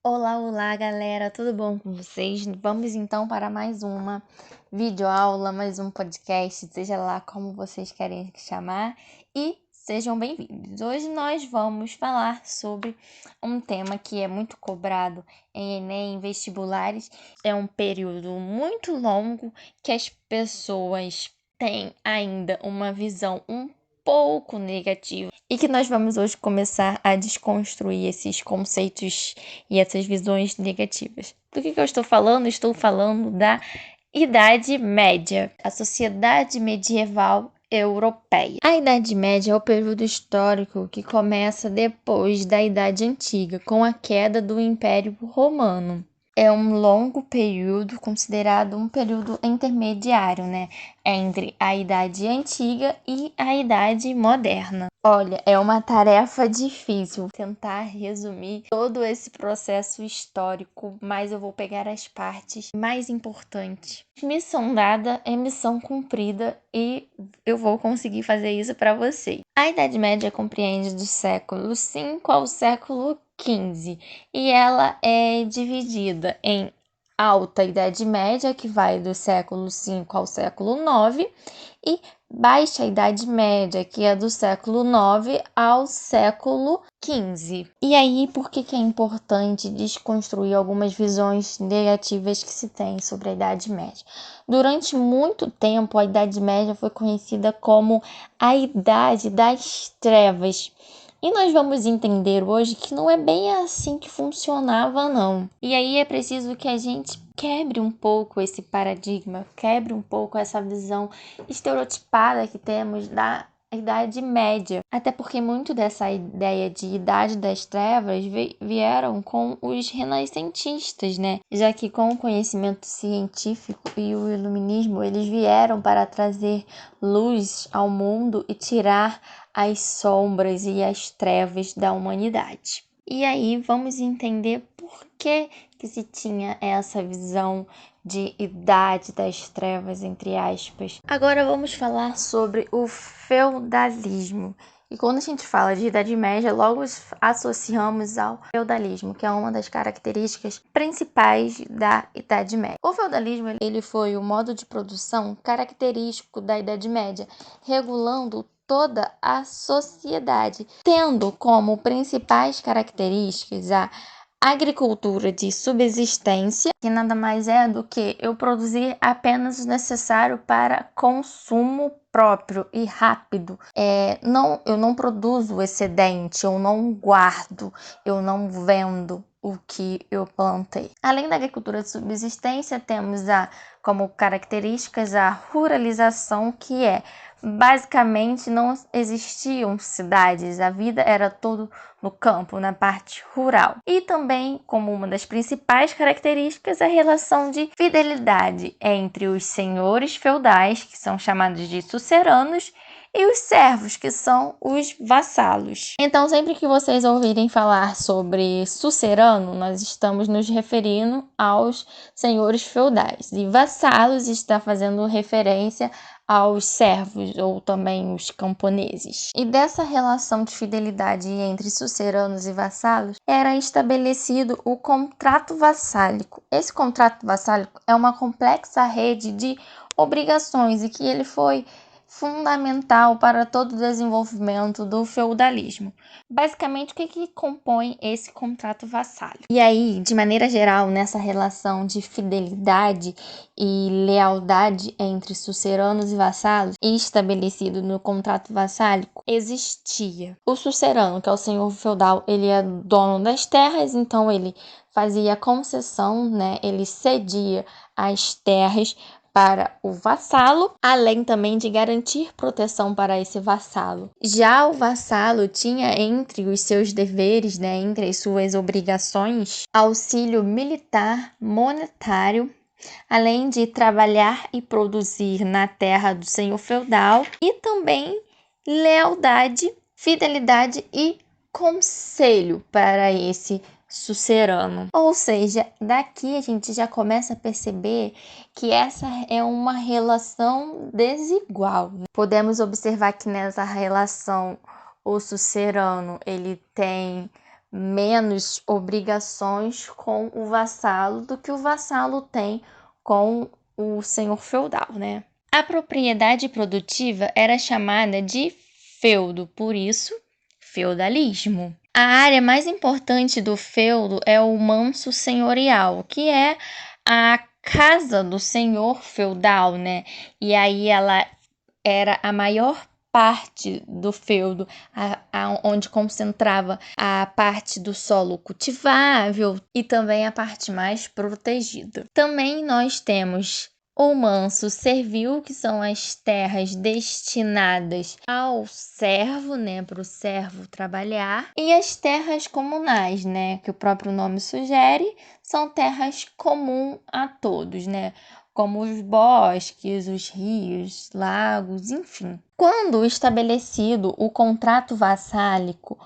Olá, olá, galera, tudo bom com vocês? Vamos então para mais uma videoaula, mais um podcast, seja lá como vocês querem chamar, e sejam bem-vindos. Hoje nós vamos falar sobre um tema que é muito cobrado em Enem, em vestibulares. É um período muito longo que as pessoas têm ainda uma visão um pouco negativa e que nós vamos hoje começar a desconstruir esses conceitos e essas visões negativas. Do que eu estou falando? Estou falando da Idade Média, a sociedade medieval europeia. A Idade Média é o período histórico que começa depois da Idade Antiga, com a queda do Império Romano. É um longo período, considerado um período intermediário, entre a Idade Antiga e a Idade Moderna. Olha, é uma tarefa difícil tentar resumir todo esse processo histórico, mas eu vou pegar as partes mais importantes. Missão dada é missão cumprida e eu vou conseguir fazer isso para vocês. A Idade Média compreende do século V ao século XV e ela é dividida em Alta Idade Média, que vai do século V ao século IX, e Baixa Idade Média, que é do século IX ao século XV. E aí, por que é importante desconstruir algumas visões negativas que se tem sobre a Idade Média? Durante muito tempo, a Idade Média foi conhecida como a Idade das Trevas. E nós vamos entender hoje que não é bem assim que funcionava, não. E aí é preciso que a gente quebre um pouco esse paradigma, quebre um pouco essa visão estereotipada que temos da Idade Média. Até porque muito dessa ideia de Idade das Trevas vieram com os renascentistas, Já que com o conhecimento científico e o iluminismo, eles vieram para trazer luz ao mundo e tirar as sombras e as trevas da humanidade. E aí vamos entender por que se tinha essa visão de Idade das Trevas, entre aspas. Agora vamos falar sobre o feudalismo. E quando a gente fala de Idade Média, logo associamos ao feudalismo, que é uma das características principais da Idade Média. O feudalismo ele foi o modo de produção característico da Idade Média, regulando toda a sociedade, tendo como principais características a agricultura de subsistência, que nada mais é do que eu produzir apenas o necessário para consumo próprio e rápido. Eu não produzo excedente, eu não guardo, eu não vendo o que eu plantei. Além da agricultura de subsistência, temos como características a ruralização, que basicamente não existiam cidades, a vida era todo no campo, na parte rural. E também, como uma das principais características, a relação de fidelidade entre os senhores feudais, que são chamados de suceranos, e os servos, que são os vassalos. Então, sempre que vocês ouvirem falar sobre sucerano, nós estamos nos referindo aos senhores feudais. E vassalos está fazendo referência aos servos ou também os camponeses. E dessa relação de fidelidade entre suceranos e vassalos era estabelecido o contrato vassálico. Esse contrato vassálico é uma complexa rede de obrigações e que ele foi fundamental para todo o desenvolvimento do feudalismo. Basicamente, o que compõe esse contrato vassálico? E aí, de maneira geral, nessa relação de fidelidade e lealdade entre suceranos e vassalos, estabelecido no contrato vassálico, existia o sucerano, que é o senhor feudal, ele é dono das terras, então ele fazia concessão, ele cedia as terras para o vassalo, além também de garantir proteção para esse vassalo. Já o vassalo tinha entre os seus deveres, entre as suas obrigações, auxílio militar, monetário, além de trabalhar e produzir na terra do senhor feudal, e também lealdade, fidelidade e conselho para esse sucerano. Ou seja, daqui a gente já começa a perceber que essa é uma relação desigual. Podemos observar que nessa relação o sucerano ele tem menos obrigações com o vassalo do que o vassalo tem com o senhor feudal, né? A propriedade produtiva era chamada de feudo, por isso, feudalismo. A área mais importante do feudo é o manso senhorial, que é a casa do senhor feudal, né? E aí ela era a maior parte do feudo, onde concentrava a parte do solo cultivável e também a parte mais protegida. Também nós temos o manso servil, que são as terras destinadas ao servo, né, para o servo trabalhar, e as terras comunais, né, que o próprio nome sugere, são terras comuns a todos, né, como os bosques, os rios, lagos, enfim. Quando estabelecido o contrato vassálico,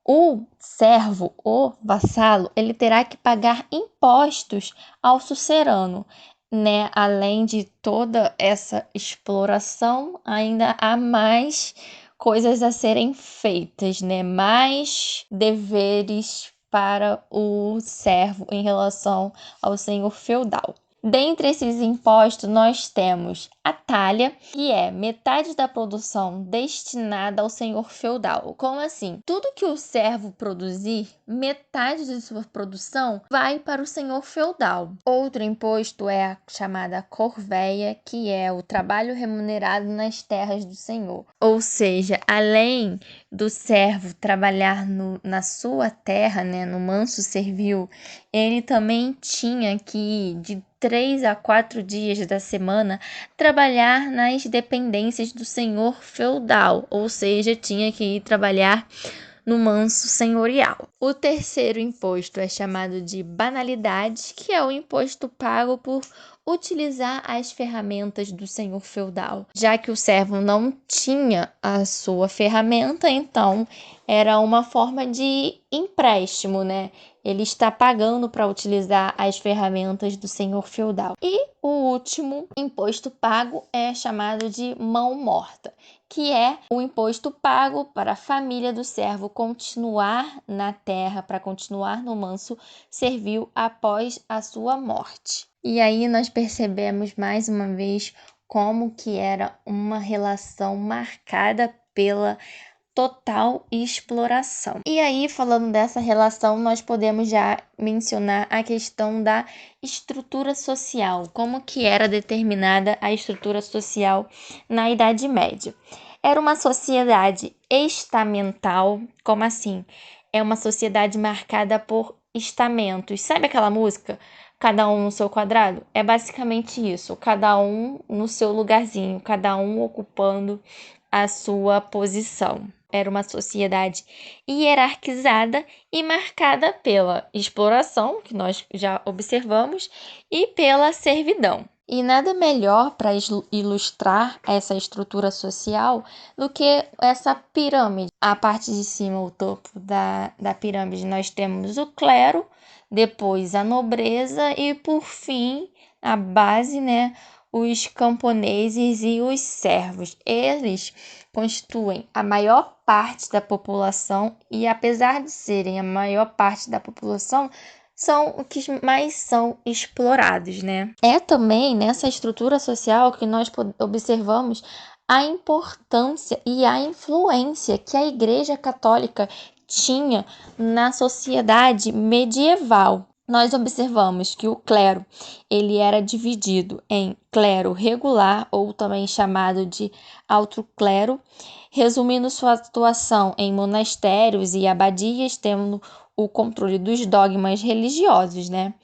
o servo, o vassalo, ele terá que pagar impostos ao sucerano, né? Além de toda essa exploração, ainda há mais coisas a serem feitas, né? Mais deveres para o servo em relação ao senhor feudal. Dentre esses impostos, nós temos a talha, que é metade da produção destinada ao senhor feudal. Como assim? Tudo que o servo produzir, metade de sua produção vai para o senhor feudal. Outro imposto é a chamada corvéia, que é o trabalho remunerado nas terras do senhor. Ou seja, além do servo trabalhar na sua terra, né, no manso servil, ele também tinha que, de 3 a 4 dias da semana, trabalhar nas dependências do senhor feudal, ou seja, tinha que ir trabalhar no manso senhorial. O terceiro imposto é chamado de banalidade, que é o imposto pago por utilizar as ferramentas do senhor feudal. Já que o servo não tinha a sua ferramenta, então era uma forma de empréstimo, né? Ele está pagando para utilizar as ferramentas do senhor feudal. E o último imposto pago é chamado de mão morta, que é o imposto pago para a família do servo continuar na terra, para continuar no manso servil após a sua morte. E aí nós percebemos mais uma vez como que era uma relação marcada pela total exploração. E aí, falando dessa relação, nós podemos já mencionar a questão da estrutura social, como que era determinada a estrutura social na Idade Média. Era uma sociedade estamental, como assim? É uma sociedade marcada por estamentos. Sabe aquela música? Cada um no seu quadrado? É basicamente isso, cada um no seu lugarzinho, cada um ocupando a sua posição. Era uma sociedade hierarquizada e marcada pela exploração, que nós já observamos, e pela servidão. E nada melhor para ilustrar essa estrutura social do que essa pirâmide. A parte de cima, o topo da pirâmide, nós temos o clero, depois a nobreza e, por fim, a base, né, os camponeses e os servos. Eles constituem a maior parte da população e, apesar de serem a maior parte da população, são os que mais são explorados, né? É também nessa estrutura social que nós observamos a importância e a influência que a Igreja Católica tinha na sociedade medieval. Nós observamos que o clero, ele era dividido em clero regular, ou também chamado de alto clero, resumindo sua atuação em monastérios e abadias, tendo o controle dos dogmas religiosos, né?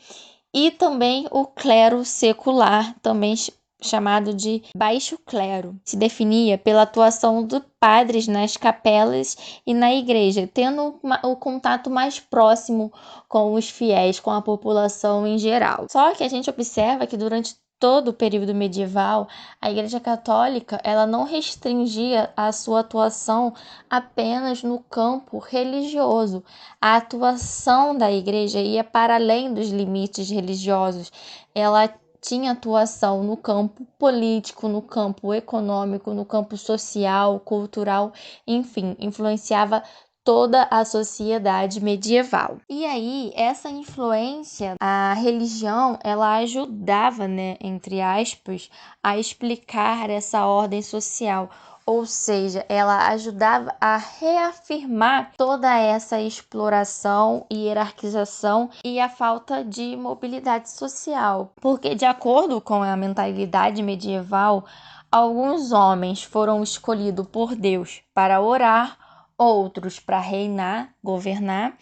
E também o clero secular, também chamado de baixo clero. Se definia pela atuação dos padres nas capelas e na igreja, tendo o contato mais próximo com os fiéis, com a população em geral. Só que a gente observa que durante todo o período medieval, a Igreja Católica ela não restringia a sua atuação apenas no campo religioso. A atuação da Igreja ia para além dos limites religiosos. Ela tinha atuação no campo político, no campo econômico, no campo social, cultural, enfim, influenciava toda a sociedade medieval. E aí, essa influência, a religião, ela ajudava, né, entre aspas, a explicar essa ordem social. Ou seja, ela ajudava a reafirmar toda essa exploração e hierarquização e a falta de mobilidade social. Porque, de acordo com a mentalidade medieval, alguns homens foram escolhidos por Deus para orar, outros para reinar, governar,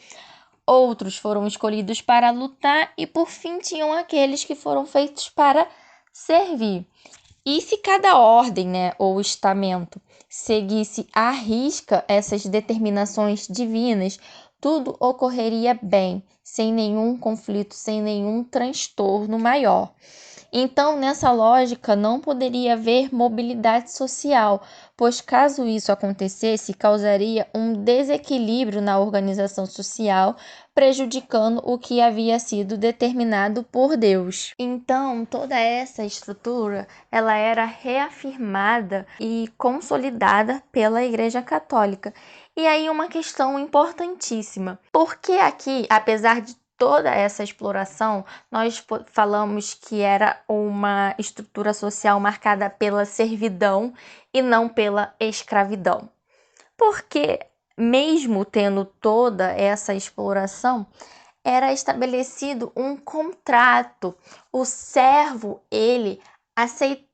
outros foram escolhidos para lutar e, por fim, tinham aqueles que foram feitos para servir. E se cada ordem, né, ou estamento seguisse à risca essas determinações divinas, tudo ocorreria bem, sem nenhum conflito, sem nenhum transtorno maior. Então, nessa lógica, não poderia haver mobilidade social, pois caso isso acontecesse, causaria um desequilíbrio na organização social, prejudicando o que havia sido determinado por Deus. Então, toda essa estrutura, ela era reafirmada e consolidada pela Igreja Católica. E aí uma questão importantíssima. Por que aqui, apesar de toda essa exploração, nós falamos que era uma estrutura social marcada pela servidão e não pela escravidão? Porque, mesmo tendo toda essa exploração, era estabelecido um contrato. O servo, ele aceitava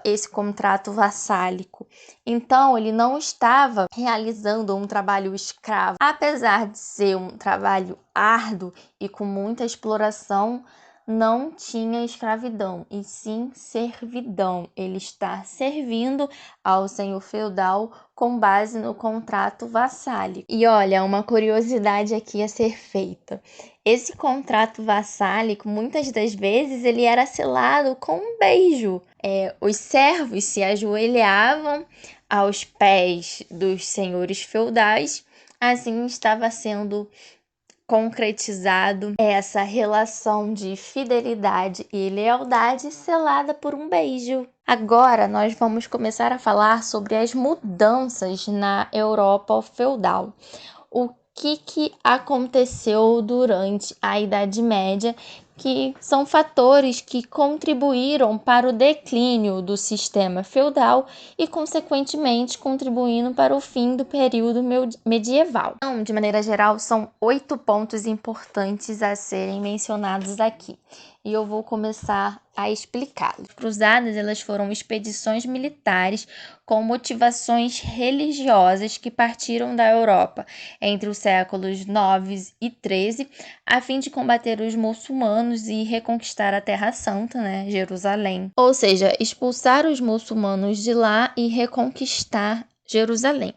esse contrato vassálico. Então, ele não estava realizando um trabalho escravo. Apesar de ser um trabalho árduo e com muita exploração, não tinha escravidão, e sim servidão. Ele está servindo ao senhor feudal com base no contrato vassálico. E olha, uma curiosidade aqui a ser feita. Esse contrato vassálico, muitas das vezes, ele era selado com um beijo. Os servos se ajoelhavam aos pés dos senhores feudais, assim estava sendo concretizado essa relação de fidelidade e lealdade selada por um beijo. Agora nós vamos começar a falar sobre as mudanças na Europa feudal. O que aconteceu durante a Idade Média, que são fatores que contribuíram para o declínio do sistema feudal e, consequentemente, contribuindo para o fim do período medieval. Então, de maneira geral, são 8 pontos importantes a serem mencionados aqui. E eu vou começar a explicá-los. Cruzadas, elas foram expedições militares com motivações religiosas que partiram da Europa entre os séculos 9 e 13, a fim de combater os muçulmanos e reconquistar a Terra Santa, né, Jerusalém. Ou seja, expulsar os muçulmanos de lá e reconquistar Jerusalém.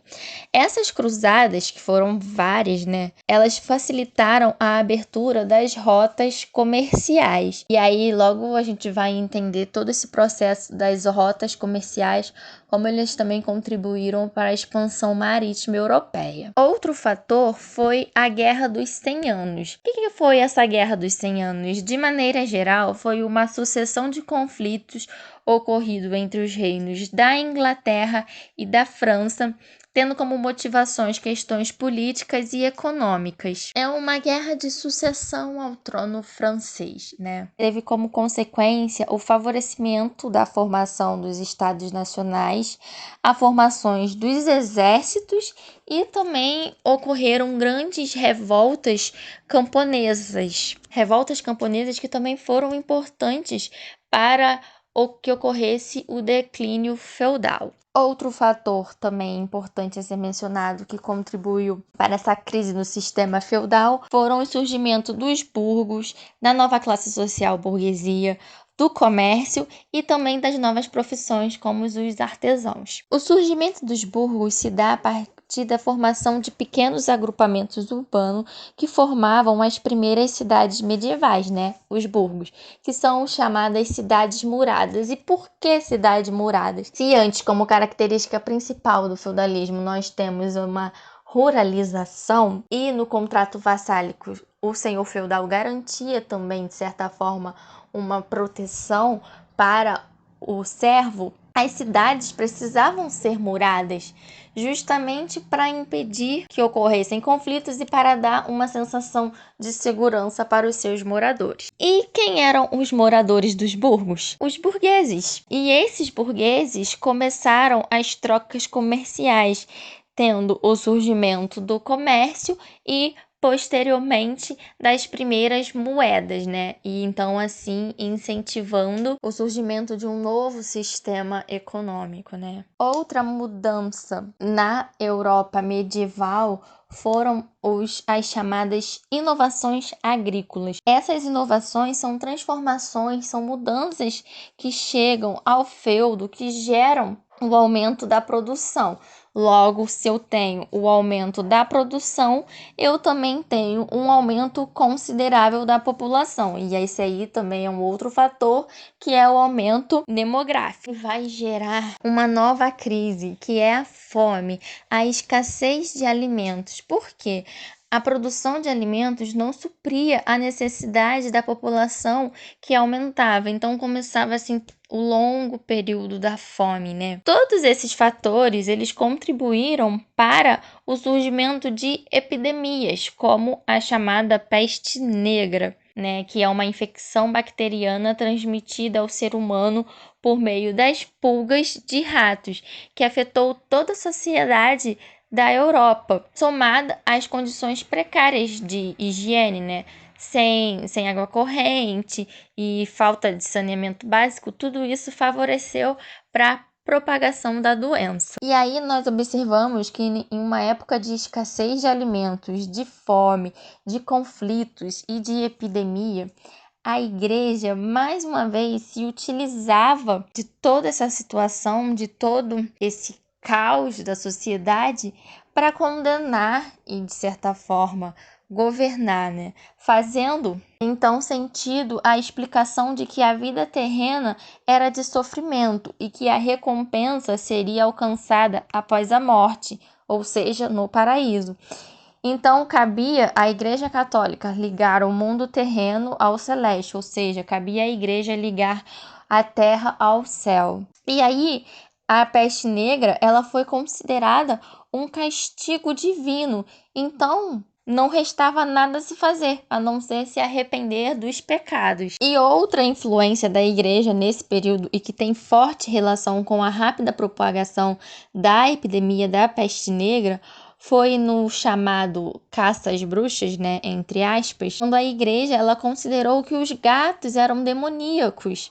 Essas cruzadas, que foram várias, né, elas facilitaram a abertura das rotas comerciais. E aí logo a gente vai entender todo esse processo das rotas comerciais, como eles também contribuíram para a expansão marítima europeia. Outro fator foi a Guerra dos 100 Anos. O que foi essa Guerra dos 100 Anos? De maneira geral, foi uma sucessão de conflitos ocorrido entre os reinos da Inglaterra e da França, tendo como motivações questões políticas e econômicas. É uma guerra de sucessão ao trono francês, né? Teve como consequência o favorecimento da formação dos estados nacionais, a formações dos exércitos e também ocorreram grandes revoltas camponesas. Revoltas camponesas que também foram importantes para o que ocorresse o declínio feudal. Outro fator também importante a ser mencionado que contribuiu para essa crise no sistema feudal foram o surgimento dos burgos, da nova classe social burguesia, do comércio e também das novas profissões como os artesãos. O surgimento dos burgos se dá a partir da formação de pequenos agrupamentos urbanos que formavam as primeiras cidades medievais, né? Os burgos, que são chamadas cidades muradas. E por que cidades muradas? Se antes, como característica principal do feudalismo, nós temos uma ruralização e no contrato vassálico o senhor feudal garantia também, de certa forma, uma proteção para o servo, as cidades precisavam ser muradas, justamente para impedir que ocorressem conflitos e para dar uma sensação de segurança para os seus moradores. E quem eram os moradores dos burgos? Os burgueses. E esses burgueses começaram as trocas comerciais, tendo o surgimento do comércio e posteriormente das primeiras moedas, né? E então assim incentivando o surgimento de um novo sistema econômico, né? Outra mudança na Europa medieval foram as chamadas inovações agrícolas. Essas inovações são transformações, são mudanças que chegam ao feudo, que geram o aumento da produção. Logo, se eu tenho o aumento da produção, eu também tenho um aumento considerável da população. E esse aí também é um outro fator, que é o aumento demográfico. Vai gerar uma nova crise, que é a fome, a escassez de alimentos. Por quê? A produção de alimentos não supria a necessidade da população que aumentava. Então, começava assim o longo período da fome, né? Todos esses fatores, eles contribuíram para o surgimento de epidemias, como a chamada peste negra, né? Que é uma infecção bacteriana transmitida ao ser humano por meio das pulgas de ratos, que afetou toda a sociedade da Europa, somada às condições precárias de higiene, né? Sem água corrente e falta de saneamento básico, tudo isso favoreceu para a propagação da doença. E aí nós observamos que em uma época de escassez de alimentos, de fome, de conflitos e de epidemia, a igreja, mais uma vez, se utilizava de toda essa situação, de todo esse caos da sociedade, para condenar e, de certa forma, governar, né? Fazendo, então, sentido a explicação de que a vida terrena era de sofrimento e que a recompensa seria alcançada após a morte, ou seja, no paraíso. Então, cabia à Igreja Católica ligar o mundo terreno ao celeste, ou seja, cabia à Igreja ligar a terra ao céu. E aí, a peste negra, ela foi considerada um castigo divino. Então, não restava nada a se fazer, a não ser se arrepender dos pecados. E outra influência da igreja nesse período, e que tem forte relação com a rápida propagação da epidemia da peste negra, foi no chamado caça às bruxas, né, entre aspas, quando a igreja ela considerou que os gatos eram demoníacos.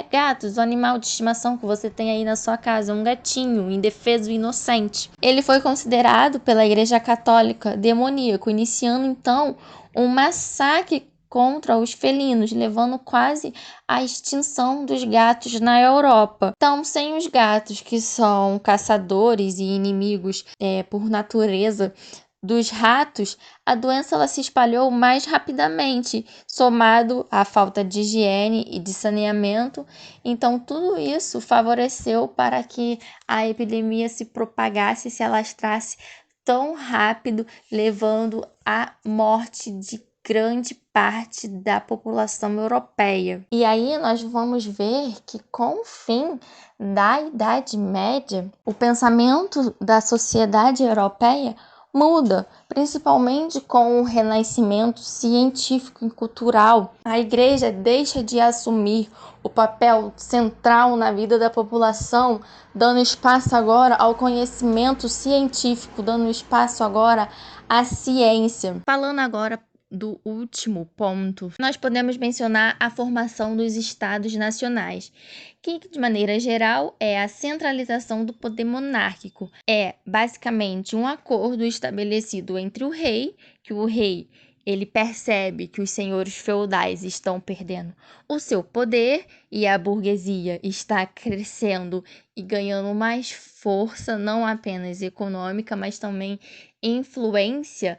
Gatos, o animal de estimação que você tem aí na sua casa, um gatinho indefeso e inocente. Ele foi considerado pela Igreja Católica demoníaco, iniciando então um massacre contra os felinos, levando quase à extinção dos gatos na Europa. Então, sem os gatos, que são caçadores e inimigos por natureza dos ratos, a doença ela se espalhou mais rapidamente, somado à falta de higiene e de saneamento. Então, tudo isso favoreceu para que a epidemia se propagasse, se alastrasse tão rápido, levando à morte de grande parte da população europeia. E aí nós vamos ver que com o fim da Idade Média, o pensamento da sociedade europeia muda, principalmente com o renascimento científico e cultural. A igreja deixa de assumir o papel central na vida da população, dando espaço agora ao conhecimento científico, dando espaço agora à ciência. Falando agora do último ponto, nós podemos mencionar a formação dos estados nacionais, que de maneira geral é a centralização do poder monárquico. É basicamente um acordo estabelecido entre o rei, que o rei ele percebe que os senhores feudais estão perdendo o seu poder e a burguesia está crescendo e ganhando mais força, não apenas econômica, mas também influência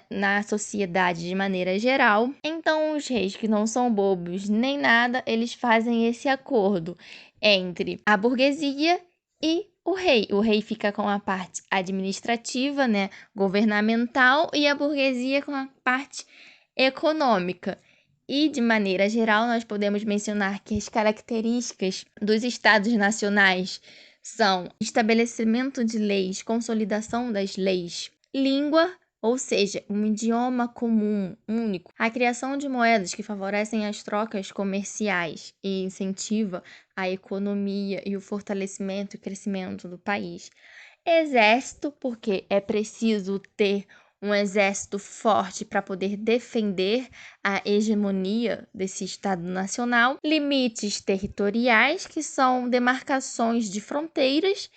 na sociedade de maneira geral. Então, os reis que não são bobos nem nada, eles fazem esse acordo entre a burguesia e o rei. O rei fica com a parte administrativa, né, governamental, e a burguesia com a parte econômica. E, de maneira geral, nós podemos mencionar que as características dos estados nacionais são estabelecimento de leis, consolidação das leis, língua, ou seja, um idioma comum, único, a criação de moedas que favorecem as trocas comerciais e incentiva a economia e o fortalecimento e crescimento do país. Exército, porque é preciso ter um exército forte para poder defender a hegemonia desse Estado nacional. Limites territoriais, que são demarcações de fronteiras.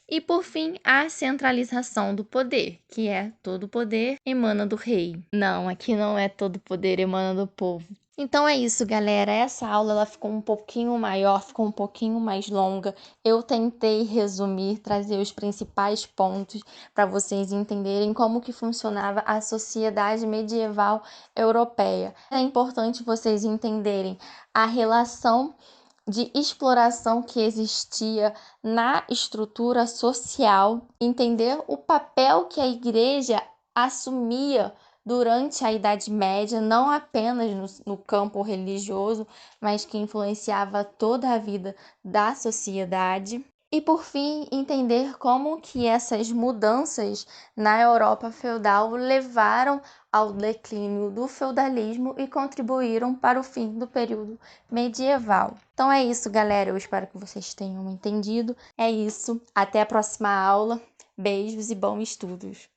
E, por fim, a centralização do poder, que é todo poder emana do rei. Não, aqui não é todo poder emana do povo. Então é isso, galera. Essa aula ela ficou um pouquinho maior, ficou um pouquinho mais longa. Eu tentei resumir, trazer os principais pontos para vocês entenderem como que funcionava a sociedade medieval europeia. É importante vocês entenderem a relação de exploração que existia na estrutura social, entender o papel que a igreja assumia durante a Idade Média, não apenas no campo religioso, mas que influenciava toda a vida da sociedade. E por fim, entender como que essas mudanças na Europa feudal levaram ao declínio do feudalismo e contribuíram para o fim do período medieval. Então é isso, galera. Eu espero que vocês tenham entendido. É isso. Até a próxima aula. Beijos e bons estudos.